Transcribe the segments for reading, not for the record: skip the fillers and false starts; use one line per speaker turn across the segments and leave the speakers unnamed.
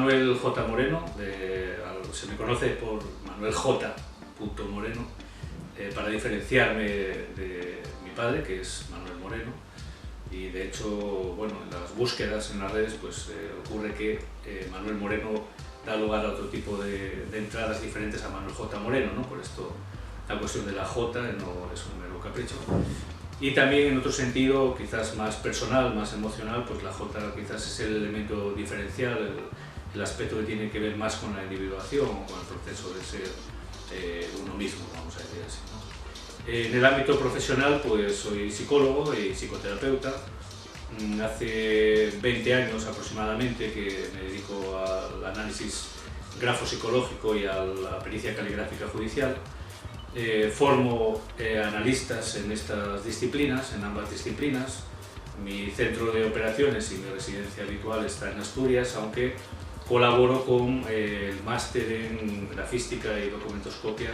Manuel J. Moreno, se me conoce por Manuel J. Moreno, para diferenciarme de mi padre, que es Manuel Moreno, y de hecho, bueno, en las búsquedas en las redes pues ocurre que Manuel Moreno da lugar a otro tipo de entradas diferentes a Manuel J. Moreno, ¿no? Por esto la cuestión de la J no es un mero capricho. Y también en otro sentido, quizás más personal, más emocional, pues la J quizás es el elemento diferencial, el aspecto que tiene que ver más con la individuación o con el proceso de ser uno mismo, vamos a decir así, ¿no? En el ámbito profesional, pues soy psicólogo y psicoterapeuta. Hace 20 años aproximadamente que me dedico al análisis grafopsicológico y a la pericia caligráfica judicial. Formo analistas en estas disciplinas, en ambas disciplinas. Mi centro de operaciones y mi residencia habitual está en Asturias, aunque colaboro con el máster en grafística y documentoscopia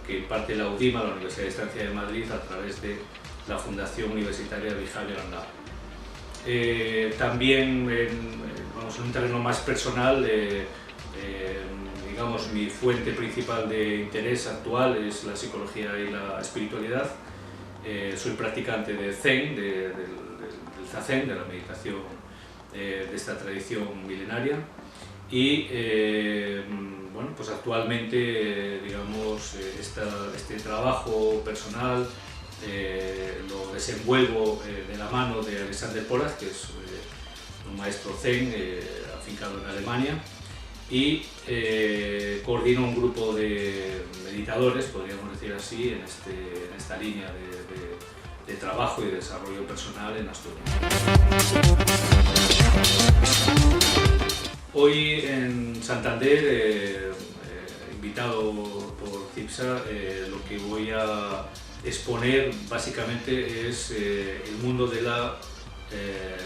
que imparte la UDIMA, la Universidad de Estancia de Madrid, a través de la Fundación Universitaria Vigale Arnau. También, vamos, en un terreno más personal, digamos, mi fuente principal de interés actual es la psicología y la espiritualidad. Soy practicante de Zen, del Zazen, de la meditación de esta tradición milenaria. Y bueno, pues actualmente, digamos, este trabajo personal lo desenvuelvo de la mano de Alexander Poraz, que es un maestro Zen afincado en Alemania, y coordino un grupo de meditadores, podríamos decir así, en esta línea de trabajo y de desarrollo personal en Asturias. Hoy en Santander, invitado por CIPSA, lo que voy a exponer básicamente es el mundo de la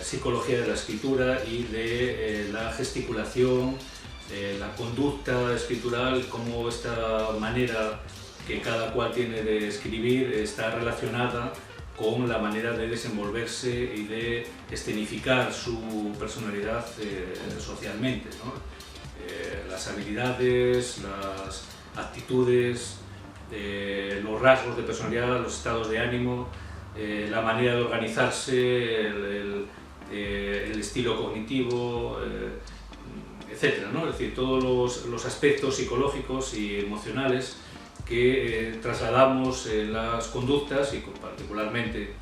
psicología de la escritura y de la gesticulación, la conducta escritural, cómo esta manera que cada cual tiene de escribir está relacionada con la manera de desenvolverse y de escenificar su personalidad socialmente, ¿no? Las habilidades, las actitudes, los rasgos de personalidad, los estados de ánimo, la manera de organizarse, el estilo cognitivo, etc., ¿no? Es decir, todos los aspectos psicológicos y emocionales que trasladamos en las conductas, y particularmente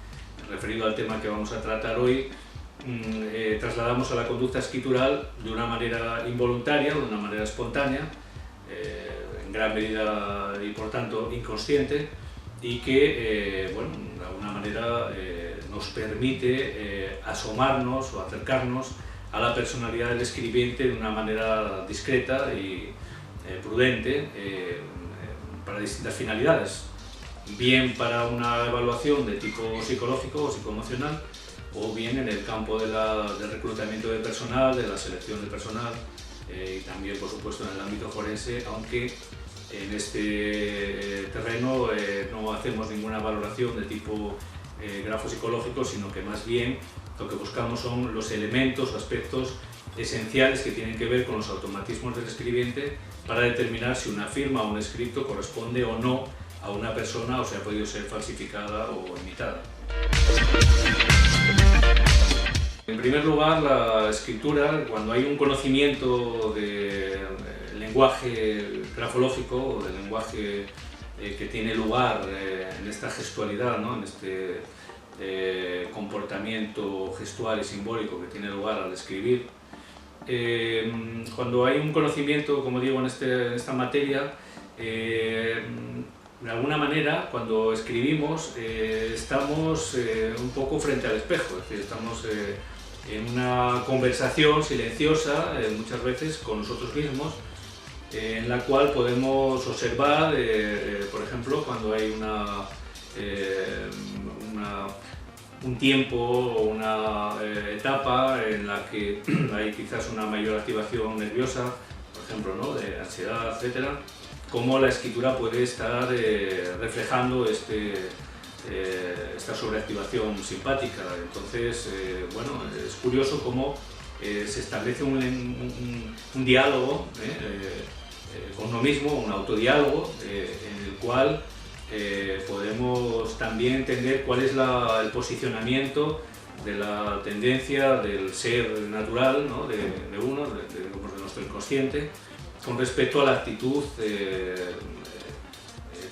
referido al tema que vamos a tratar hoy, trasladamos a la conducta escritural de una manera involuntaria, de una manera espontánea, en gran medida y por tanto inconsciente, y que bueno, de alguna manera nos permite asomarnos o acercarnos a la personalidad del escribiente de una manera discreta y prudente, para distintas finalidades, bien para una evaluación de tipo psicológico o psicoemocional, o bien en el campo del reclutamiento de personal, de la selección de personal, y también, por supuesto, en el ámbito forense, aunque en este terreno no hacemos ninguna valoración de tipo grafopsicológico, sino que más bien lo que buscamos son los elementos o aspectos esenciales que tienen que ver con los automatismos del escribiente para determinar si una firma o un escrito corresponde o no a una persona o si ha podido ser falsificada o imitada. En primer lugar, la escritura, cuando hay un conocimiento del lenguaje grafológico o del lenguaje que tiene lugar en esta gestualidad, ¿no? En este comportamiento gestual y simbólico que tiene lugar al escribir, cuando hay un conocimiento, como digo, en esta materia, de alguna manera, cuando escribimos, estamos un poco frente al espejo, es decir, estamos en una conversación silenciosa, muchas veces con nosotros mismos, en la cual podemos observar, por ejemplo, cuando hay un tiempo o una etapa en la que hay quizás una mayor activación nerviosa, por ejemplo, ¿no? De ansiedad, etc., cómo la escritura puede estar reflejando esta sobreactivación simpática. Entonces, bueno, es curioso cómo se establece un un diálogo con uno mismo, un autodiálogo en el cual podemos también entender cuál es el posicionamiento de la tendencia del ser natural, ¿no? de uno, de nuestro inconsciente, con respecto a la actitud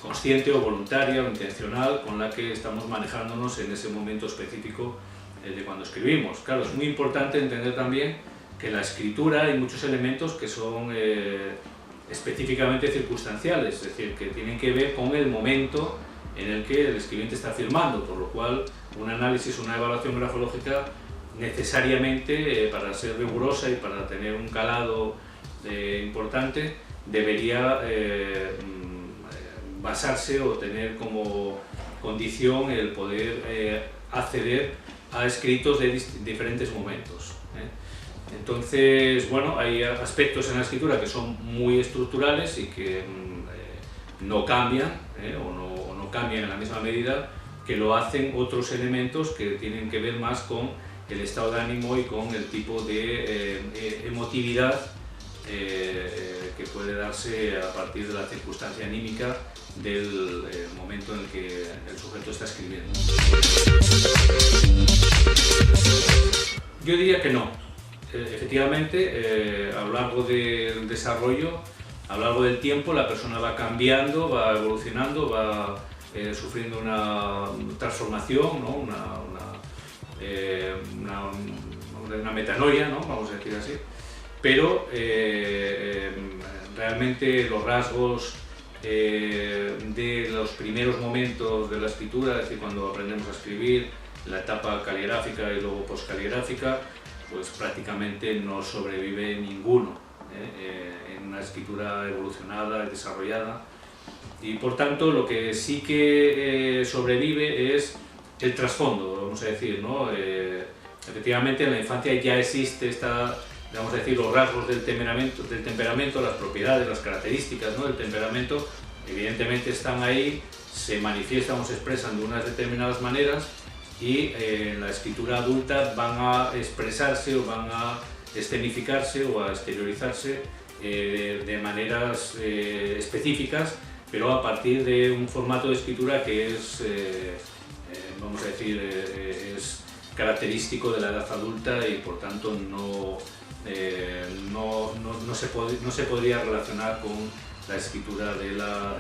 consciente o voluntaria o intencional con la que estamos manejándonos en ese momento específico de cuando escribimos. Claro, es muy importante entender también que en la escritura hay muchos elementos que son específicamente circunstanciales, es decir, que tienen que ver con el momento en el que el escribiente está firmando, por lo cual un análisis, una evaluación grafológica necesariamente, para ser rigurosa y para tener un calado importante, debería basarse o tener como condición el poder acceder a escritos de diferentes momentos. Entonces, bueno, hay aspectos en la escritura que son muy estructurales y que no cambian o no cambian en la misma medida que lo hacen otros elementos que tienen que ver más con el estado de ánimo y con el tipo de emotividad que puede darse a partir de la circunstancia anímica del momento en el que el sujeto está escribiendo. Yo diría que no. Efectivamente, a lo largo del desarrollo, a lo largo del tiempo, la persona va cambiando, va evolucionando, va sufriendo una transformación, ¿no? una metanoia, ¿no? Vamos a decir así, pero realmente los rasgos de los primeros momentos de la escritura, es decir, cuando aprendemos a escribir, la etapa caligráfica y luego postcaligráfica, pues prácticamente no sobrevive ninguno en una escritura evolucionada y desarrollada, y por tanto lo que sí que sobrevive es el trasfondo, vamos a decir, ¿no? Efectivamente en la infancia ya existe vamos a decir, los rasgos del temperamento, las propiedades, las características, ¿no? del temperamento, evidentemente están ahí, se manifiestan o se expresan de unas determinadas maneras, y en la escritura adulta van a expresarse o van a escenificarse o a exteriorizarse de maneras específicas, pero a partir de un formato de escritura que es, vamos a decir, es característico de la edad adulta y por tanto no se podría relacionar con la escritura de la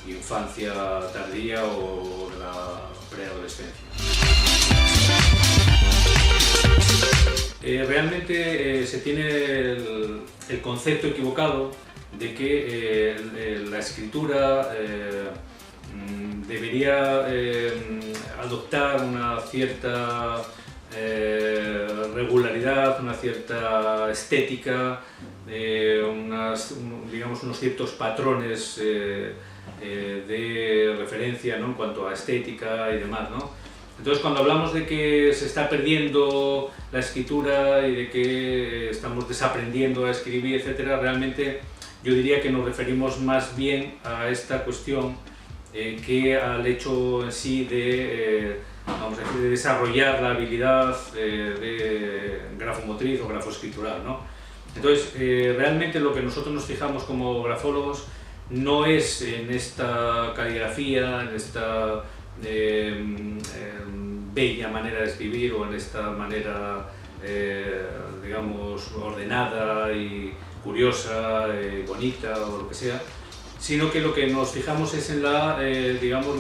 infancia tardía o de la preadolescencia. Realmente se tiene el concepto equivocado de que la escritura debería adoptar una cierta regularidad, una cierta estética, digamos unos ciertos patrones de referencia, ¿no? En cuanto a estética y demás, ¿no? Entonces, cuando hablamos de que se está perdiendo la escritura y de que estamos desaprendiendo a escribir, etcétera, realmente yo diría que nos referimos más bien a esta cuestión que al hecho en sí de, vamos a decir, de desarrollar la habilidad de grafomotriz o grafoescritural, ¿no? Entonces, realmente lo que nosotros nos fijamos como grafólogos no es en esta caligrafía, en esta bella manera de escribir o en esta manera, digamos, ordenada y curiosa, bonita o lo que sea, sino que lo que nos fijamos es en digamos,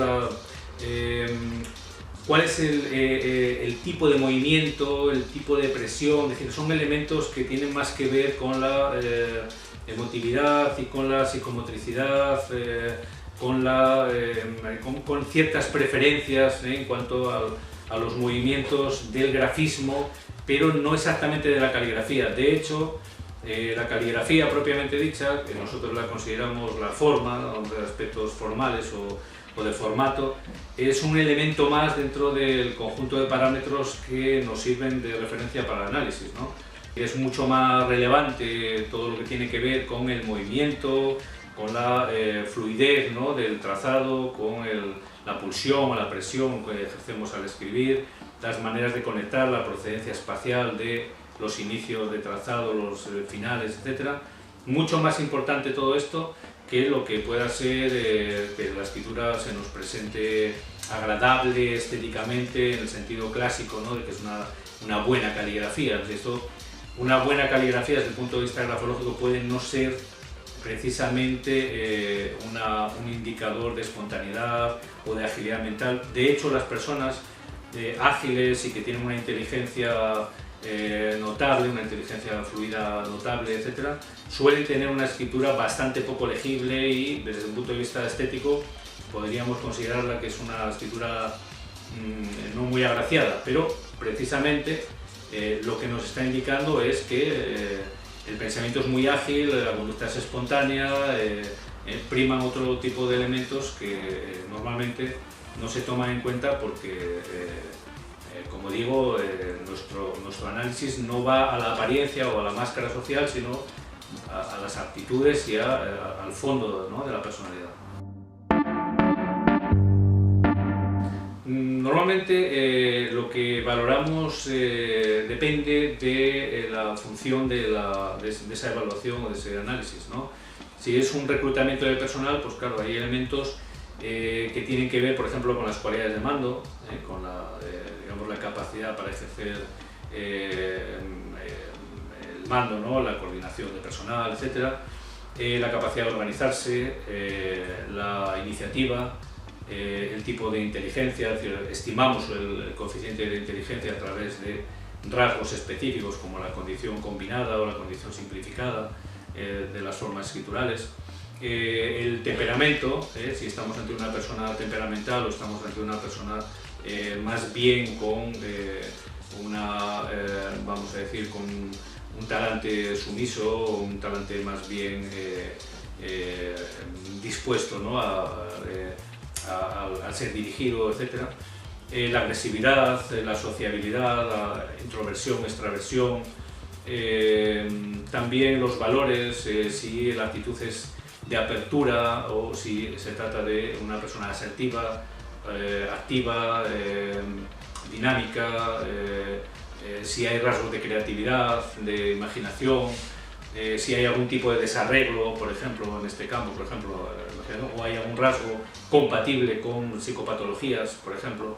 cuál es el tipo de movimiento, el tipo de presión, es decir, son elementos que tienen más que ver con la emotividad y con la psicomotricidad, con ciertas preferencias en cuanto a los movimientos del grafismo, pero no exactamente de la caligrafía. De hecho, la caligrafía propiamente dicha, que nosotros la consideramos la forma, ¿no? De aspectos formales o de formato, es un elemento más dentro del conjunto de parámetros que nos sirven de referencia para el análisis, ¿no? Es mucho más relevante todo lo que tiene que ver con el movimiento, con la fluidez, ¿no? del trazado, con la pulsión o la presión que ejercemos al escribir, las maneras de conectar la procedencia espacial de los inicios de trazado, los finales, etcétera. Mucho más importante todo esto que lo que pueda ser que la escritura se nos presente agradable estéticamente en el sentido clásico, ¿no? De que es una buena caligrafía. Esto, una buena caligrafía desde el punto de vista grafológico puede no ser precisamente un indicador de espontaneidad o de agilidad mental. De hecho, las personas ágiles y que tienen una inteligencia notable, una inteligencia fluida notable, etc., suelen tener una escritura bastante poco legible y desde un punto de vista estético podríamos considerarla que es una escritura no muy agraciada, pero precisamente lo que nos está indicando es que el pensamiento es muy ágil, la conducta es espontánea, priman otro tipo de elementos que normalmente no se toman en cuenta porque, como digo, nuestro análisis no va a la apariencia o a la máscara social, sino a las aptitudes y al fondo, ¿no?, de la personalidad. Normalmente lo que valoramos depende de la función de esa evaluación o de ese análisis, ¿no? Si es un reclutamiento de personal, pues claro, hay elementos que tienen que ver, por ejemplo, con las cualidades de mando, con digamos, la capacidad para ejercer el mando, ¿no?, la coordinación de personal, etc., la capacidad de organizarse, la iniciativa, el tipo de inteligencia, es decir, estimamos el coeficiente de inteligencia a través de rasgos específicos como la condición combinada o la condición simplificada de las formas escriturales. El temperamento, si estamos ante una persona temperamental o estamos ante una persona más bien con vamos a decir, con un talante sumiso o un talante más bien dispuesto, ¿no?, a ser dirigido, etc. La agresividad, la sociabilidad, la introversión, extraversión, también los valores, si la actitud es de apertura o si se trata de una persona asertiva, activa, dinámica, si hay rasgos de creatividad, de imaginación, si hay algún tipo de desarreglo, por ejemplo, en este campo, por ejemplo, o hay algún rasgo compatible con psicopatologías, por ejemplo,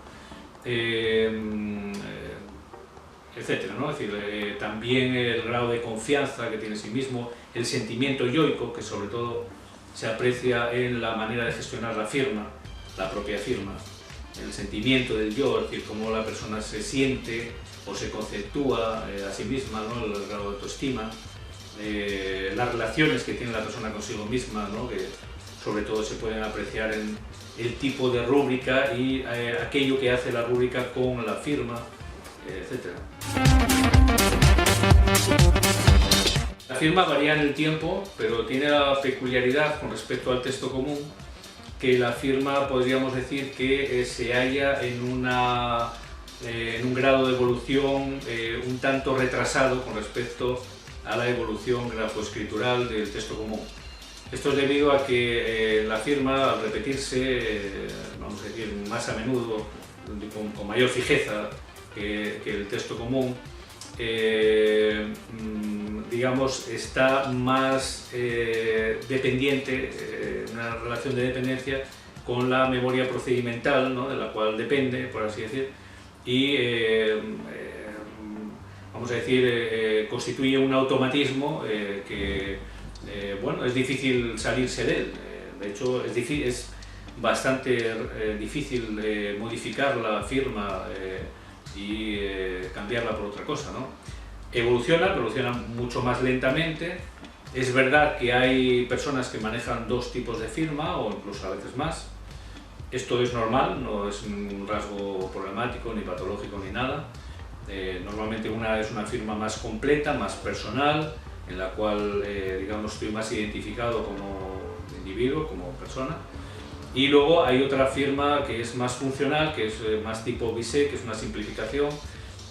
etcétera, ¿no? Es decir, también el grado de confianza que tiene en sí mismo, el sentimiento yoico, que sobre todo se aprecia en la manera de gestionar la firma, la propia firma, el sentimiento del yo, es decir, cómo la persona se siente o se conceptúa a sí misma, ¿no?, el grado de autoestima, las relaciones que tiene la persona consigo misma, ¿no?, que sobre todo se pueden apreciar en el tipo de rúbrica y aquello que hace la rúbrica con la firma, etc. La firma varía en el tiempo, pero tiene la peculiaridad con respecto al texto común que la firma podríamos decir que se halla en un grado de evolución un tanto retrasado con respecto a la evolución grafoescritural del texto común. Esto es debido a que la firma, al repetirse, vamos a decir, más a menudo, con mayor fijeza que el texto común, digamos, está más dependiente, una relación de dependencia con la memoria procedimental, ¿no?, de la cual depende, por así decir, y vamos a decir, constituye un automatismo que, bueno, es difícil salirse de él. De hecho, es bastante difícil modificar la firma y cambiarla por otra cosa, ¿no? Evoluciona mucho más lentamente. Es verdad que hay personas que manejan dos tipos de firma o incluso a veces más. Esto es normal, no es un rasgo problemático, ni patológico, ni nada. Normalmente una es una firma más completa, más personal, en la cual digamos, estoy más identificado como individuo, como persona. Y luego hay otra firma que es más funcional, que es más tipo Bizet, que es una simplificación,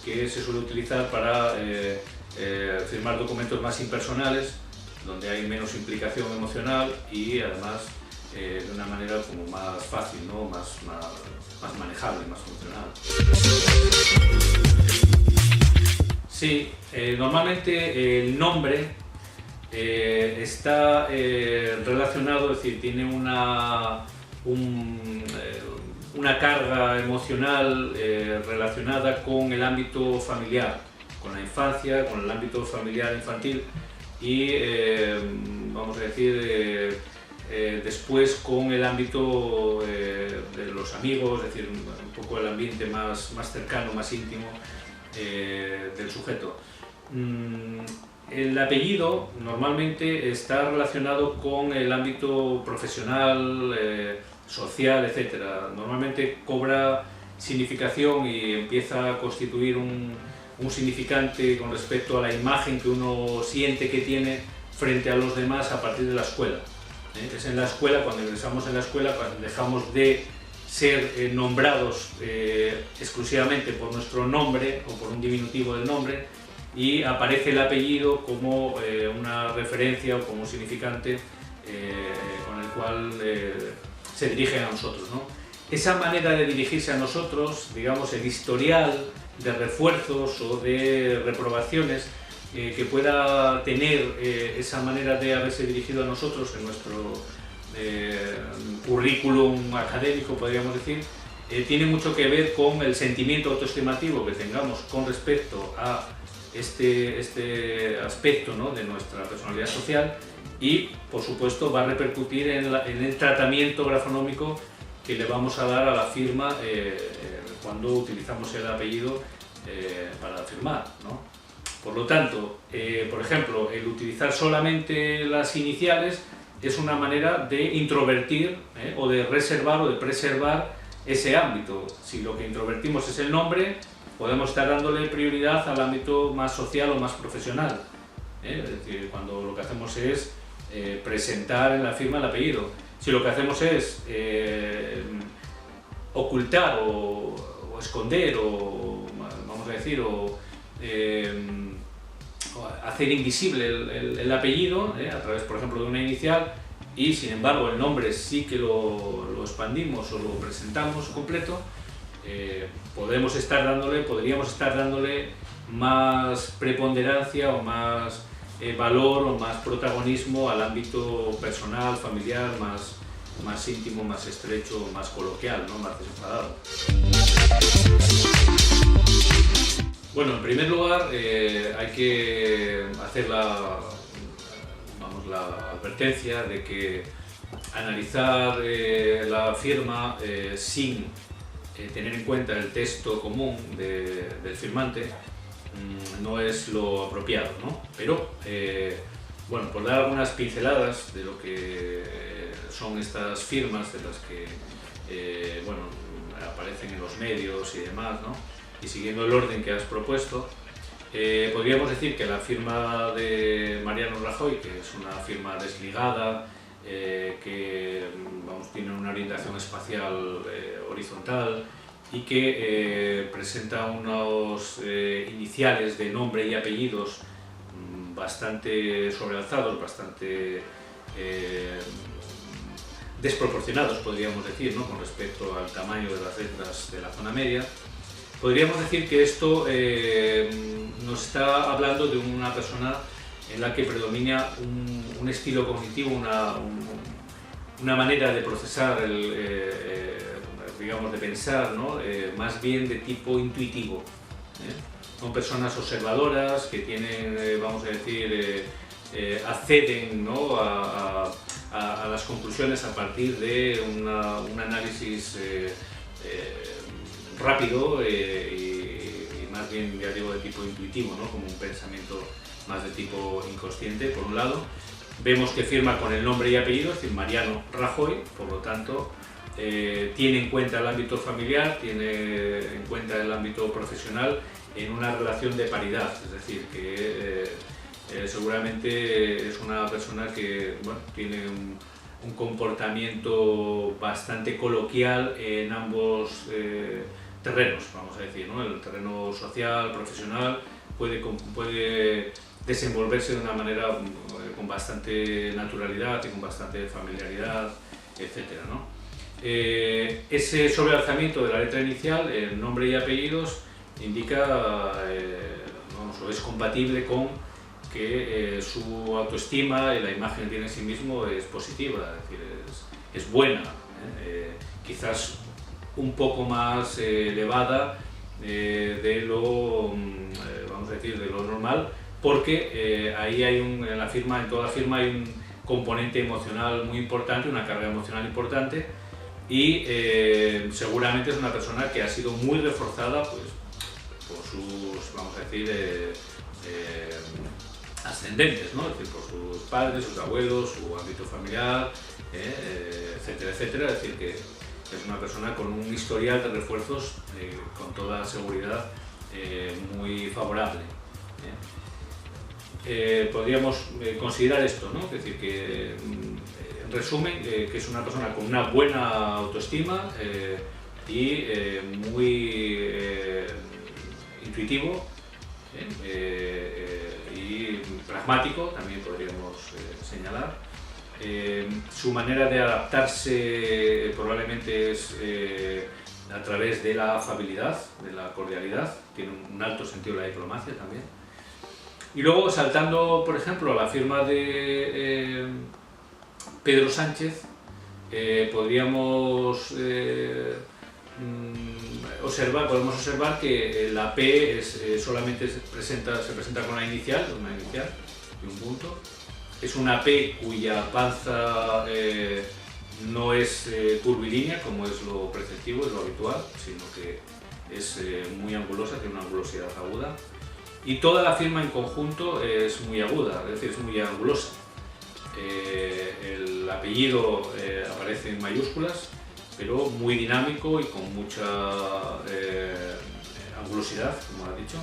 que se suele utilizar para firmar documentos más impersonales, donde hay menos implicación emocional y además de una manera como más fácil, ¿no?, más manejable, más funcional. Sí, normalmente el nombre está relacionado, es decir, tiene una carga emocional relacionada con el ámbito familiar, con la infancia, con el ámbito familiar infantil y, vamos a decir, después con el ámbito de los amigos, es decir, un poco el ambiente más cercano, más íntimo del sujeto. El apellido normalmente está relacionado con el ámbito profesional, social, etc. Normalmente cobra significación y empieza a constituir un significante con respecto a la imagen que uno siente que tiene frente a los demás a partir de la escuela. Es en la escuela, cuando ingresamos en la escuela, cuando dejamos de ser nombrados exclusivamente por nuestro nombre o por un diminutivo del nombre y aparece el apellido como una referencia o como un significante con el cual se dirigen a nosotros, ¿no? Esa manera de dirigirse a nosotros, digamos, el historial de refuerzos o de reprobaciones que pueda tener esa manera de haberse dirigido a nosotros en nuestro currículum académico, podríamos decir, tiene mucho que ver con el sentimiento autoestimativo que tengamos con respecto a este aspecto, ¿no?, de nuestra personalidad social y, por supuesto, va a repercutir en el tratamiento grafonómico que le vamos a dar a la firma cuando utilizamos el apellido para firmar, ¿no? Por lo tanto, por ejemplo, el utilizar solamente las iniciales es una manera de introvertir o de reservar o de preservar ese ámbito. Si lo que introvertimos es el nombre, podemos estar dándole prioridad al ámbito más social o más profesional. Es decir, cuando lo que hacemos es presentar en la firma el apellido. Si lo que hacemos es ocultar o esconder o, vamos a decir, o hacer invisible el apellido a través, por ejemplo, de una inicial y, sin embargo, el nombre sí que lo expandimos o lo presentamos completo, podríamos estar dándole más preponderancia o más valor o más protagonismo al ámbito personal, familiar, más íntimo, más estrecho, más coloquial, ¿no?, más desenfadado. Bueno, en primer lugar hay que hacer la advertencia de que analizar la firma sin tener en cuenta el texto común del firmante no es lo apropiado, ¿no? Pero, bueno, por dar algunas pinceladas de lo que son estas firmas de las que bueno, aparecen en los medios y demás, ¿no?, y siguiendo el orden que has propuesto, podríamos decir que la firma de Mariano Rajoy, que es una firma desligada, que tiene una orientación espacial horizontal y que presenta unos iniciales de nombre y apellidos bastante sobrealzados, bastante desproporcionados, podríamos decir, ¿no?, con respecto al tamaño de las letras de la zona media. Podríamos decir que esto nos está hablando de una persona en la que predomina un estilo cognitivo, una manera de procesar, digamos, de pensar, ¿no?, más bien de tipo intuitivo. Son personas observadoras que tienen, vamos a decir, acceden, ¿no?, a las conclusiones a partir de un análisis rápido y más bien, ya digo, de tipo intuitivo, ¿no?, como un pensamiento más de tipo inconsciente, por un lado. Vemos que firma con el nombre y apellido, es decir, Mariano Rajoy, por lo tanto, tiene en cuenta el ámbito familiar, tiene en cuenta el ámbito profesional en una relación de paridad, es decir, que seguramente es una persona que, bueno, tiene un comportamiento bastante coloquial en ambos terrenos, vamos a decir, ¿no? El terreno social, profesional, puede desenvolverse de una manera con bastante naturalidad y con bastante familiaridad, etc., ¿no? Ese sobrealzamiento de la letra inicial, el nombre y apellidos, indica digamos, o es compatible con que su autoestima y la imagen que tiene en sí mismo es positiva, es decir, es buena, quizás un poco más elevada de lo, vamos a decir, de lo normal, porque ahí hay en toda firma hay un componente emocional muy importante, una carga emocional importante, y seguramente es una persona que ha sido muy reforzada pues, por sus, vamos a decir, ascendentes, ¿no? Es decir, por sus padres, sus abuelos, su ámbito familiar, etcétera, etcétera. Es decir, que es una persona con un historial de refuerzos con toda seguridad muy favorable. Podríamos considerar esto, ¿no? Es decir, que en resumen, que es una persona con una buena autoestima y muy intuitivo y pragmático, también podríamos señalar. Su manera de adaptarse probablemente es a través de la afabilidad, de la cordialidad, tiene un alto sentido de la diplomacia también. Y luego, saltando, por ejemplo, a la firma de Pedro Sánchez, podemos observar que la P solamente se presenta con una inicial y un punto. Es una P cuya panza no es curvilínea, como es lo preceptivo, es lo habitual, sino que es muy angulosa, tiene una angulosidad aguda. Y toda la firma en conjunto es muy aguda, es decir, es muy angulosa. El apellido aparece en mayúsculas, pero muy dinámico y con mucha angulosidad, como ha dicho.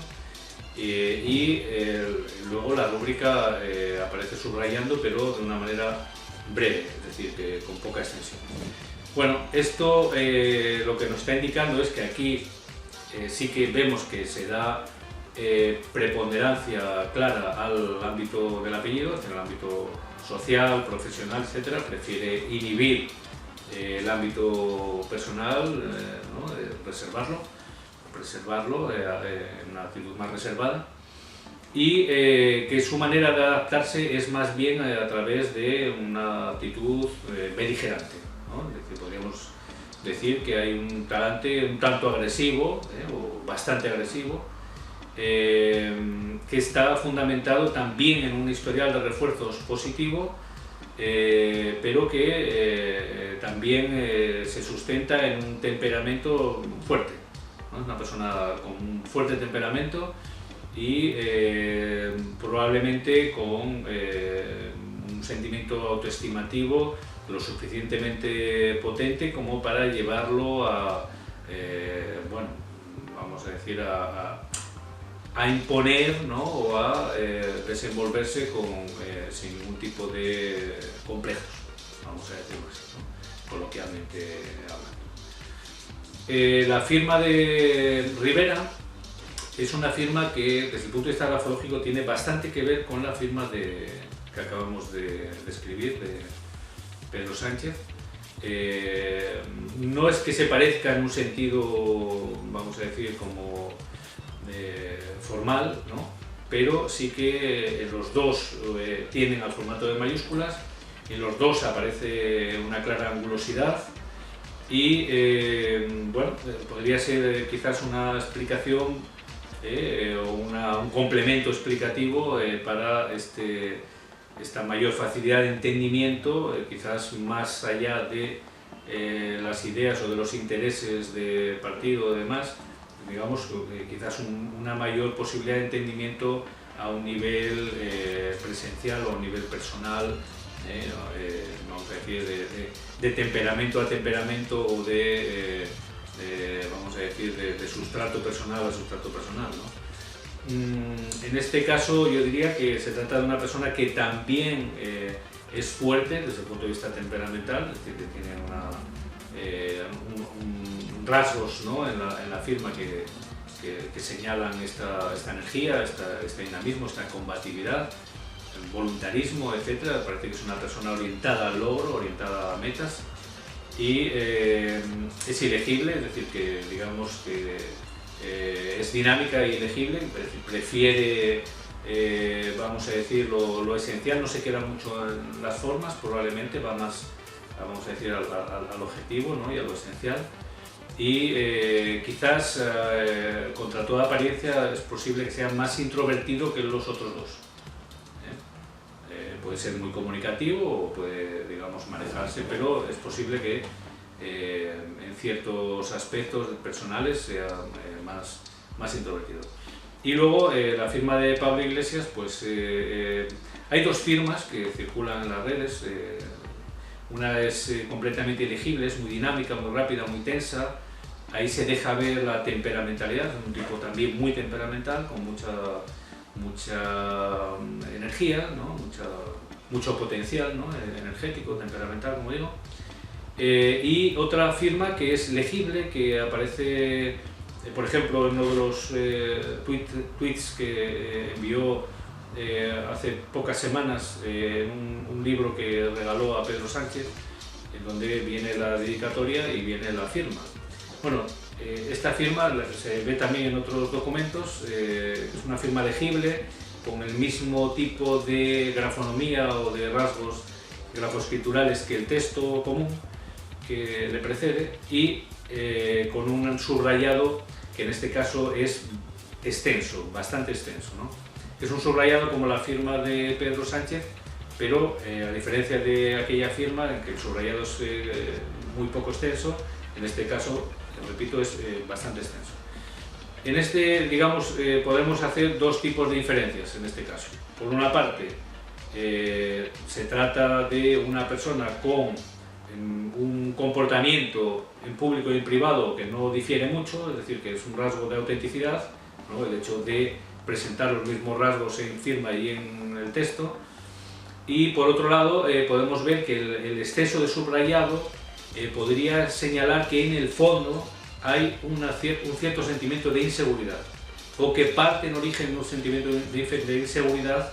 Luego la rúbrica aparece subrayando, pero de una manera breve, es decir, que con poca extensión. Bueno, esto lo que nos está indicando es que aquí sí que vemos que se da preponderancia clara al ámbito del apellido, en el ámbito social, profesional, etc. Prefiere inhibir el ámbito personal, ¿no? preservarlo en una actitud más reservada, y que su manera de adaptarse es más bien a través de una actitud beligerante, ¿no? Es decir, podríamos decir que hay un talante un tanto agresivo, o bastante agresivo, que está fundamentado también en un historial de refuerzos positivo, pero que también se sustenta en un temperamento fuerte, ¿no? Es una persona con un fuerte temperamento y probablemente con un sentimiento autoestimativo lo suficientemente potente como para llevarlo a, bueno, vamos a decir, a imponer, ¿no? O a desenvolverse sin ningún tipo de complejos, vamos a decirlo así, ¿no? Coloquialmente hablando. La firma de Rivera es una firma que desde el punto de vista grafológico tiene bastante que ver con la firma que acabamos de escribir, de Pedro Sánchez. No es que se parezca en un sentido, vamos a decir, como formal, ¿no? Pero sí que los dos tienen al formato de mayúsculas, en los dos aparece una clara angulosidad y bueno, podría ser quizás una explicación o un complemento explicativo para esta mayor facilidad de entendimiento, quizás más allá de las ideas o de los intereses de partido o demás, digamos, quizás una mayor posibilidad de entendimiento a un nivel presencial o a un nivel personal, vamos a decir, de temperamento a temperamento o vamos a decir, de sustrato personal a sustrato personal, ¿no? En este caso yo diría que se trata de una persona que también es fuerte desde el punto de vista temperamental, es decir, que tiene rasgos, ¿no? en la firma que señalan esta energía, este dinamismo, esta combatividad, el voluntarismo, etc. Parece que es una persona orientada al logro, orientada a metas, y es ilegible, es decir, que digamos que es dinámica y legible, prefiere, vamos a decir, lo esencial, no se queda mucho en las formas, probablemente va más, vamos a decir, al objetivo, ¿no? Y a lo esencial. Y quizás, contra toda apariencia, es posible que sea más introvertido que los otros dos. Puede ser muy comunicativo o puede, digamos, manejarse, pero es posible que en ciertos aspectos personales sea más introvertido. Y luego la firma de Pablo Iglesias, pues hay dos firmas que circulan en las redes. Una es completamente ilegible, es muy dinámica, muy rápida, muy tensa. Ahí se deja ver la temperamentalidad, es un tipo también muy temperamental, con mucha energía, ¿no? mucho potencial, ¿no? Energético, temperamental, como digo. Y otra firma que es legible, que aparece, por ejemplo, en uno de los tweets que envió hace pocas semanas, un libro que regaló a Pedro Sánchez, en donde viene la dedicatoria y viene la firma. Bueno, esta firma se ve también en otros documentos, es una firma legible, con el mismo tipo de grafonomía o de rasgos grafoescriturales que el texto común que le precede, y con un subrayado que en este caso es extenso, bastante extenso, ¿no? Es un subrayado como la firma de Pedro Sánchez, pero a diferencia de aquella firma en que el subrayado es muy poco extenso, en este caso, repito, es bastante extenso. En este, digamos, podemos hacer dos tipos de diferencias en este caso. Por una parte, se trata de una persona con un comportamiento en público y en privado que no difiere mucho, es decir, que es un rasgo de autenticidad, ¿no? El hecho de presentar los mismos rasgos en firma y en el texto. Y por otro lado, podemos ver que el exceso de subrayado podría señalar que en el fondo hay un cierto sentimiento de inseguridad, o que parte en origen de un sentimiento de inseguridad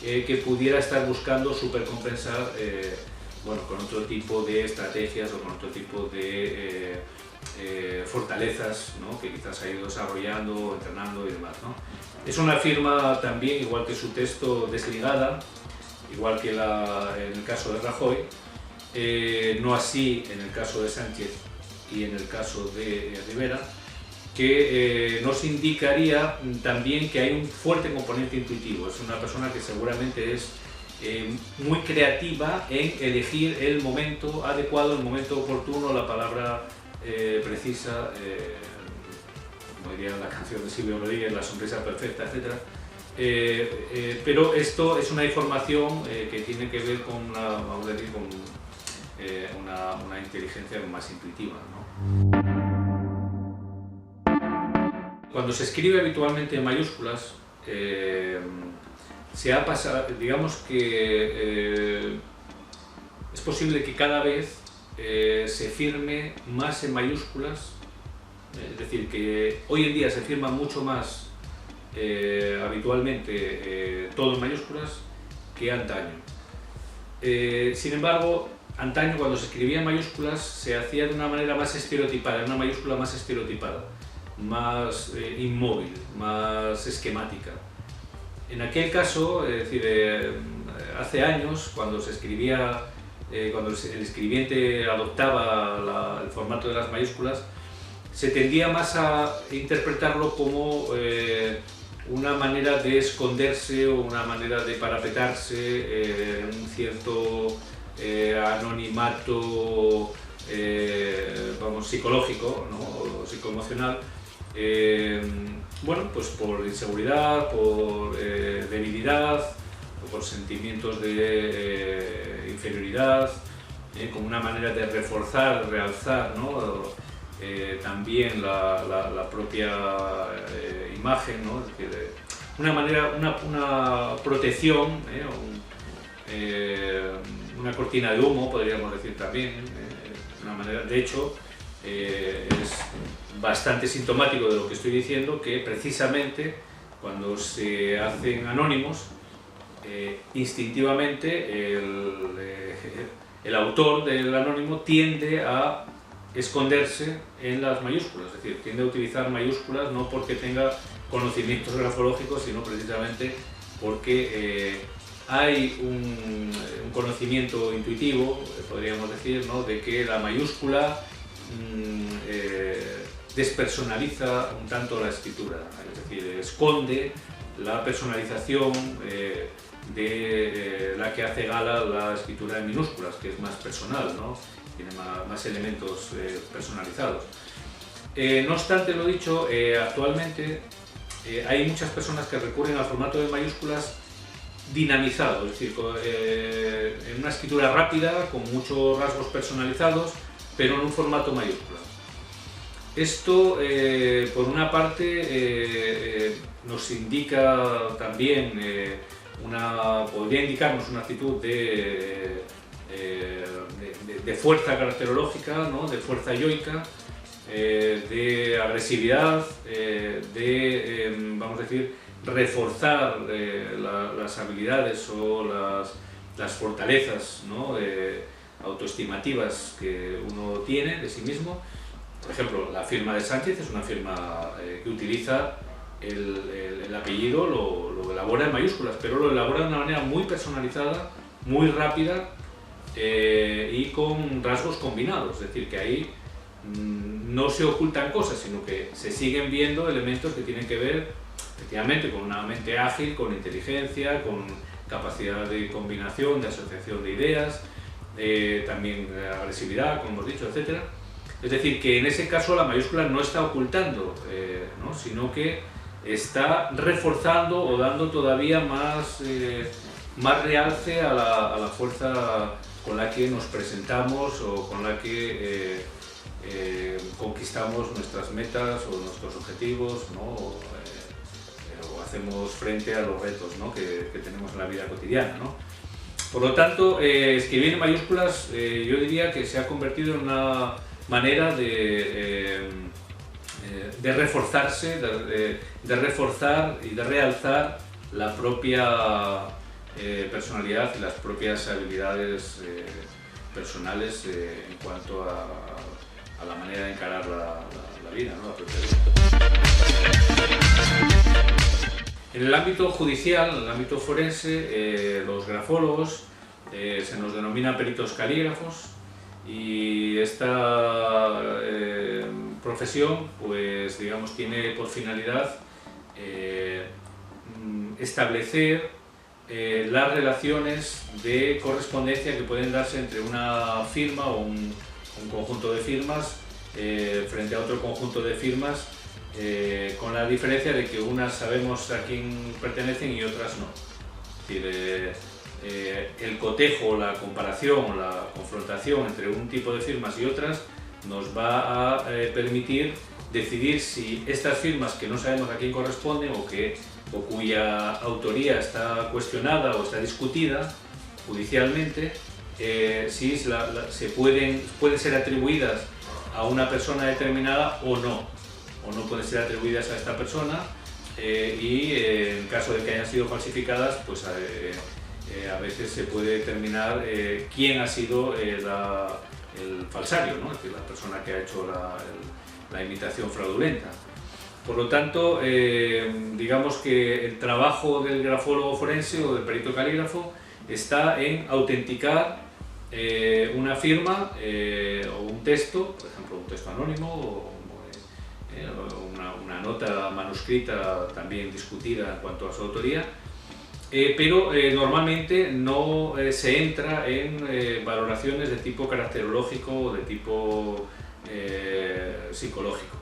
que pudiera estar buscando supercompensar bueno, con otro tipo de estrategias o con otro tipo de fortalezas, ¿no? Que quizás ha ido desarrollando, entrenando y demás, ¿no? Es una firma también, igual que su texto, desligada, igual que en el caso de Rajoy, no así en el caso de Sánchez y en el caso de Rivera, que nos indicaría también que hay un fuerte componente intuitivo. Es una persona que seguramente es muy creativa en elegir el momento adecuado, el momento oportuno, la palabra precisa, como diría la canción de Silvio Rodríguez, la sonrisa perfecta, etc. Pero esto es una información que tiene que ver con vamos a decir, con una inteligencia más intuitiva, ¿no? Cuando se escribe habitualmente en mayúsculas, se ha pasado, digamos que es posible que cada vez se firme más en mayúsculas, es decir, que hoy en día se firma mucho más habitualmente todo en mayúsculas que antaño. Sin embargo, antaño, cuando se escribía en mayúsculas, se hacía de una manera más estereotipada, una mayúscula más estereotipada, más inmóvil, más esquemática. En aquel caso, es decir, hace años, cuando se escribía, cuando el escribiente adoptaba el formato de las mayúsculas, se tendía más a interpretarlo como una manera de esconderse o una manera de parapetarse, un cierto anonimato, vamos, psicológico, ¿no? O psicoemocional, bueno, pues por inseguridad, por debilidad, o por sentimientos de inferioridad, como una manera de reforzar, realzar, ¿no? También la propia imagen, ¿no? Es decir, una manera, una protección, una cortina de humo, podríamos decir también, una manera, de hecho, es bastante sintomático de lo que estoy diciendo, que precisamente cuando se hacen anónimos, instintivamente el autor del anónimo tiende a esconderse en las mayúsculas, es decir, tiende a utilizar mayúsculas no porque tenga conocimientos grafológicos, sino precisamente porque hay un conocimiento intuitivo, podríamos decir, ¿no?, de que la mayúscula despersonaliza un tanto la escritura, es decir, esconde la personalización de la que hace gala la escritura en minúsculas, que es más personal, ¿no?, tiene más elementos personalizados. No obstante, lo dicho, actualmente hay muchas personas que recurren al formato de mayúsculas dinamizado, es decir, en una escritura rápida, con muchos rasgos personalizados, pero en un formato mayúscula. Esto, por una parte, nos indica también, podría indicarnos una actitud de fuerza caracterológica, ¿no?, de fuerza yoica, de agresividad, vamos a decir, reforzar las habilidades o las fortalezas, ¿no?, autoestimativas que uno tiene de sí mismo. Por ejemplo, la firma de Sánchez es una firma que utiliza el apellido, lo elabora en mayúsculas, pero lo elabora de una manera muy personalizada, muy rápida y con rasgos combinados, es decir, que ahí no se ocultan cosas, sino que se siguen viendo elementos que tienen que ver efectivamente con una mente ágil, con inteligencia, con capacidad de combinación, de asociación de ideas, también agresividad, como hemos dicho, etc. Es decir, que en ese caso la mayúscula no está ocultando, ¿no?, sino que está reforzando o dando todavía más realce a la fuerza con la que nos presentamos o con la que conquistamos nuestras metas o nuestros objetivos, ¿no?, o hacemos frente a los retos, ¿no?, que tenemos en la vida cotidiana, ¿no? Por lo tanto, escribir en mayúsculas yo diría que se ha convertido en una manera de reforzarse, de reforzar y de realzar la propia personalidad y las propias habilidades personales en cuanto a la manera de encarar la vida, ¿no?, la propia vida. En el ámbito judicial, en el ámbito forense, los grafólogos se nos denomina peritos calígrafos, y esta profesión, pues digamos, tiene por finalidad establecer las relaciones de correspondencia que pueden darse entre una firma o un conjunto de firmas frente a otro conjunto de firmas, con la diferencia de que unas sabemos a quién pertenecen y otras no. Es decir, el cotejo, la comparación, la confrontación entre un tipo de firmas y otras nos va a permitir decidir si estas firmas que no sabemos a quién corresponden o cuya autoría está cuestionada o está discutida judicialmente, si pueden ser atribuidas a una persona determinada o no pueden ser atribuidas a esta persona, y en caso de que hayan sido falsificadas, pues a veces se puede determinar quién ha sido el falsario, ¿no?, es decir, la persona que ha hecho la imitación fraudulenta. Por lo tanto, digamos que el trabajo del grafólogo forense o del perito calígrafo está en autenticar una firma o un texto, por ejemplo, un texto anónimo o una nota manuscrita también discutida en cuanto a su autoría, pero normalmente no se entra en valoraciones de tipo caracterológico o de tipo psicológico.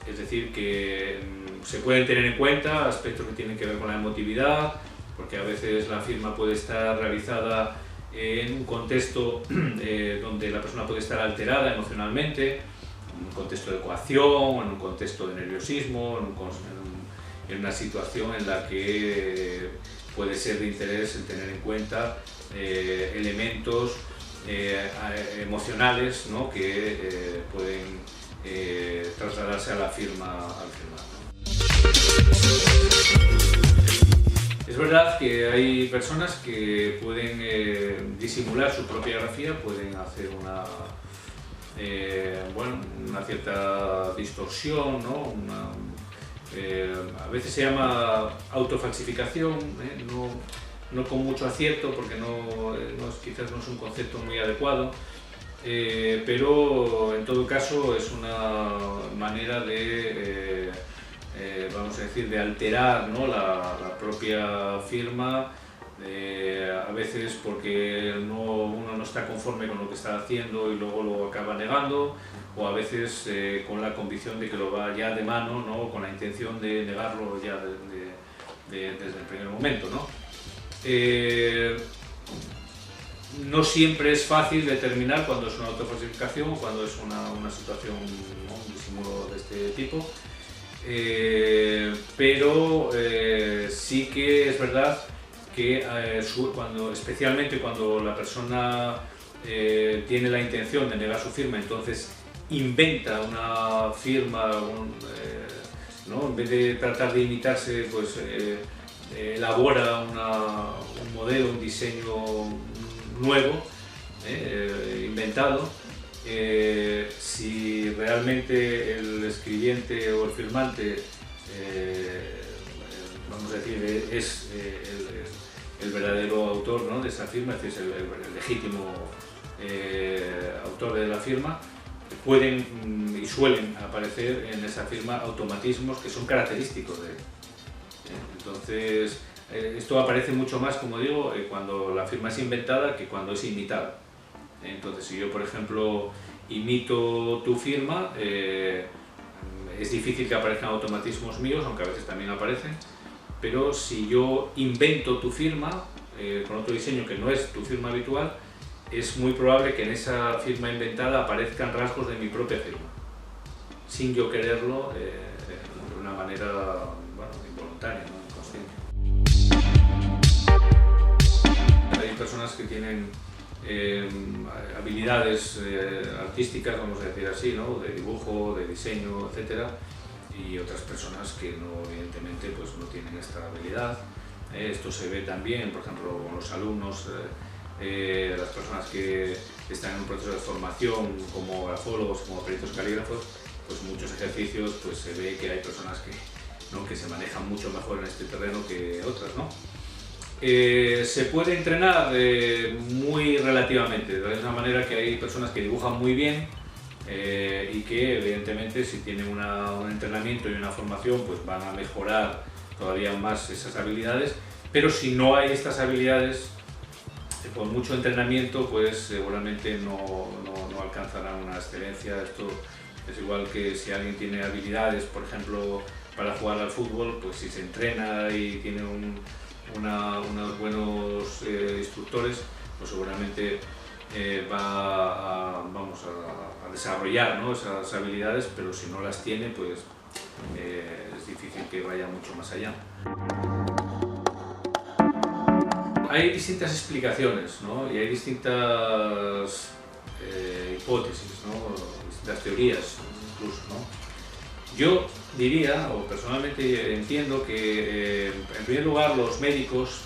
Es decir, que se pueden tener en cuenta aspectos que tienen que ver con la emotividad, porque a veces la firma puede estar realizada en un contexto donde la persona puede estar alterada emocionalmente, en un contexto de coacción, en un contexto de nerviosismo, en una situación en la que puede ser de interés el tener en cuenta elementos emocionales, ¿no?, que pueden trasladarse a la firma al firmar, ¿no? Es verdad que hay personas que pueden disimular su propia grafía, pueden hacer bueno, una cierta distorsión, ¿no? A veces se llama autofalsificación, no con mucho acierto, porque quizás no es un concepto muy adecuado, pero en todo caso es una manera de, vamos a decir, de alterar, ¿no? la propia firma, a veces porque uno no está conforme con lo que está haciendo y luego lo acaba negando, o a veces con la convicción de que lo va ya de mano, ¿no? Con la intención de negarlo ya desde el primer momento, ¿no? No siempre es fácil determinar cuando es una autofalsificación o cuando es una situación, ¿no? Un disimulo de este tipo, pero sí que es verdad que especialmente cuando la persona tiene la intención de negar su firma, entonces inventa una firma, ¿no? En vez de tratar de imitarse, pues elabora un modelo, un diseño nuevo, inventado. Si realmente el escribiente o el firmante, vamos a decir, es el verdadero autor, ¿no? De esa firma, es decir, el legítimo autor de la firma, pueden y suelen aparecer en esa firma automatismos que son característicos de él. Entonces, esto aparece mucho más, como digo, cuando la firma es inventada que cuando es imitada. Entonces, si yo, por ejemplo, imito tu firma, es difícil que aparezcan automatismos míos, aunque a veces también aparecen, pero si yo invento tu firma con otro diseño que no es tu firma habitual, es muy probable que en esa firma inventada aparezcan rasgos de mi propia firma, sin yo quererlo, de una manera, bueno, involuntaria, ¿no? Inconsciente. Hay personas que tienen habilidades artísticas, vamos a decir así, ¿no? De dibujo, de diseño, etcétera, y otras personas que no, evidentemente, pues no tienen esta habilidad. Esto se ve también, por ejemplo, con los alumnos, las personas que están en un proceso de formación como grafólogos, como peritos calígrafos, pues muchos ejercicios pues se ve que hay personas que se manejan mucho mejor en este terreno que otras, ¿no? Se puede entrenar muy relativamente, de la misma manera que hay personas que dibujan muy bien y que evidentemente si tienen un entrenamiento y una formación pues van a mejorar todavía más esas habilidades, pero si no hay estas habilidades, con mucho entrenamiento pues seguramente no alcanzarán una excelencia. Esto es igual que si alguien tiene habilidades, por ejemplo, para jugar al fútbol, pues si se entrena y tiene unos buenos instructores, pues seguramente va a desarrollar, ¿no? Esas habilidades, pero si no las tiene, pues es difícil que vaya mucho más allá. Hay distintas explicaciones, ¿no? Y hay distintas hipótesis, ¿no? Distintas teorías incluso, ¿no? Yo diría, o personalmente entiendo que en primer lugar los médicos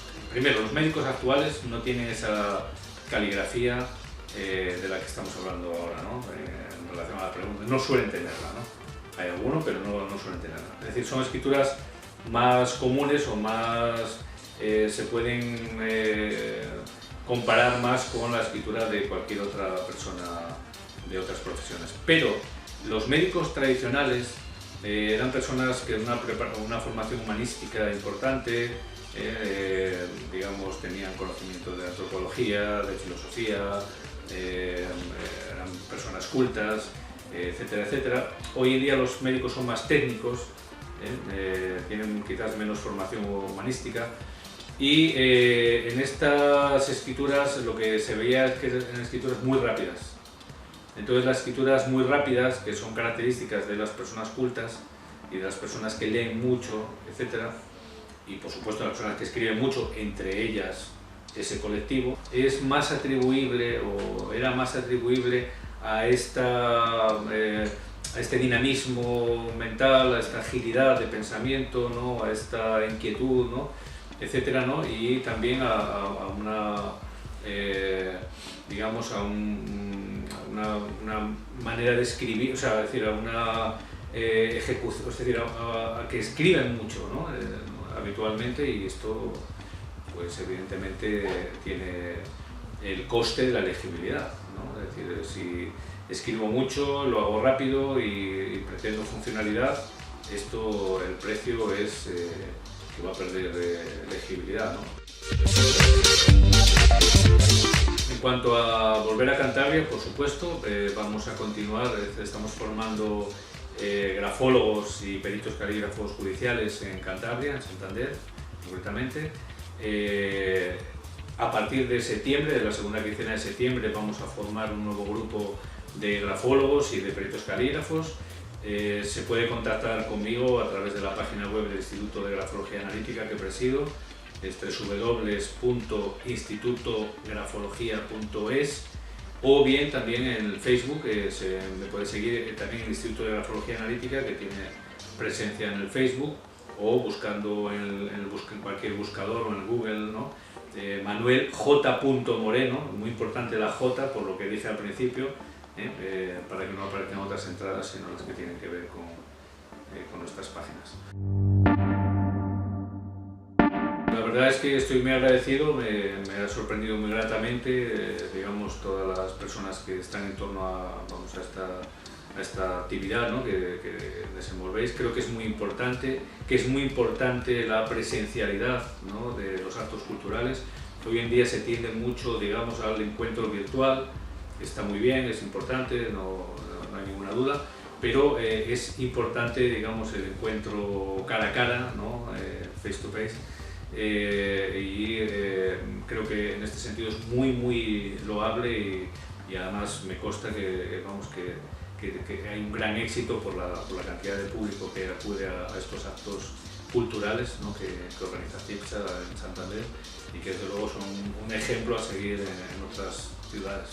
actuales no tienen esa caligrafía de la que estamos hablando ahora, ¿no? En relación a la pregunta, no suelen tenerla, ¿no? Hay algunos, pero no suelen tenerla. Es decir, son escrituras más comunes o más se pueden comparar más con la escritura de cualquier otra persona de otras profesiones. Pero los médicos tradicionales eran personas que una formación humanística importante, digamos, tenían conocimiento de antropología, de filosofía, eran personas cultas, etcétera, etcétera. Hoy en día los médicos son más técnicos, tienen quizás menos formación humanística, y en estas escrituras lo que se veía es que eran escrituras muy rápidas. Entonces las escrituras muy rápidas, que son características de las personas cultas y de las personas que leen mucho, etcétera, y por supuesto las personas que escriben mucho, entre ellas ese colectivo, es más atribuible o era más atribuible a este dinamismo mental, a esta agilidad de pensamiento, ¿no? A esta inquietud, ¿no? Etcétera, ¿no? Y también a una, digamos, a una una manera de escribir, o sea, es decir, a una ejecución, es decir, a que escriben mucho, ¿no? Habitualmente, y esto pues evidentemente tiene el coste de la legibilidad, ¿no? Es decir, si escribo mucho, lo hago rápido y pretendo funcionalidad, esto, el precio es que va a perder legibilidad, ¿no? En cuanto a volver a Cantabria, por supuesto, vamos a continuar, estamos formando grafólogos y peritos calígrafos judiciales en Cantabria, en Santander, concretamente. A partir de septiembre, de la segunda quincena de septiembre, vamos a formar un nuevo grupo de grafólogos y de peritos calígrafos. Se puede contactar conmigo a través de la página web del Instituto de Grafología Analítica que presido, es www.institutografologia.es, o bien también en el Facebook, me puede seguir también el Instituto de Grafología Analítica, que tiene presencia en el Facebook, o buscando en cualquier buscador o en Google, ¿no? Manuel J. Moreno, muy importante la J, por lo que dije al principio, para que no aparezcan otras entradas sino las que tienen que ver con nuestras páginas. La verdad es que estoy muy agradecido, me ha sorprendido muy gratamente, digamos, todas las personas que están en torno a esta actividad, ¿no? que desenvolvéis. Creo que es muy importante, la presencialidad, ¿no? de los actos culturales. Hoy en día se tiende mucho, digamos, al encuentro virtual, está muy bien, es importante, no hay ninguna duda, pero es importante, digamos, el encuentro cara a cara, ¿no? Face to face. Creo que en este sentido es muy loable y además me consta que hay un gran éxito por la cantidad de público que acude a estos actos culturales, ¿no? que organiza CIPSA en Santander, y que desde luego son un ejemplo a seguir en otras ciudades.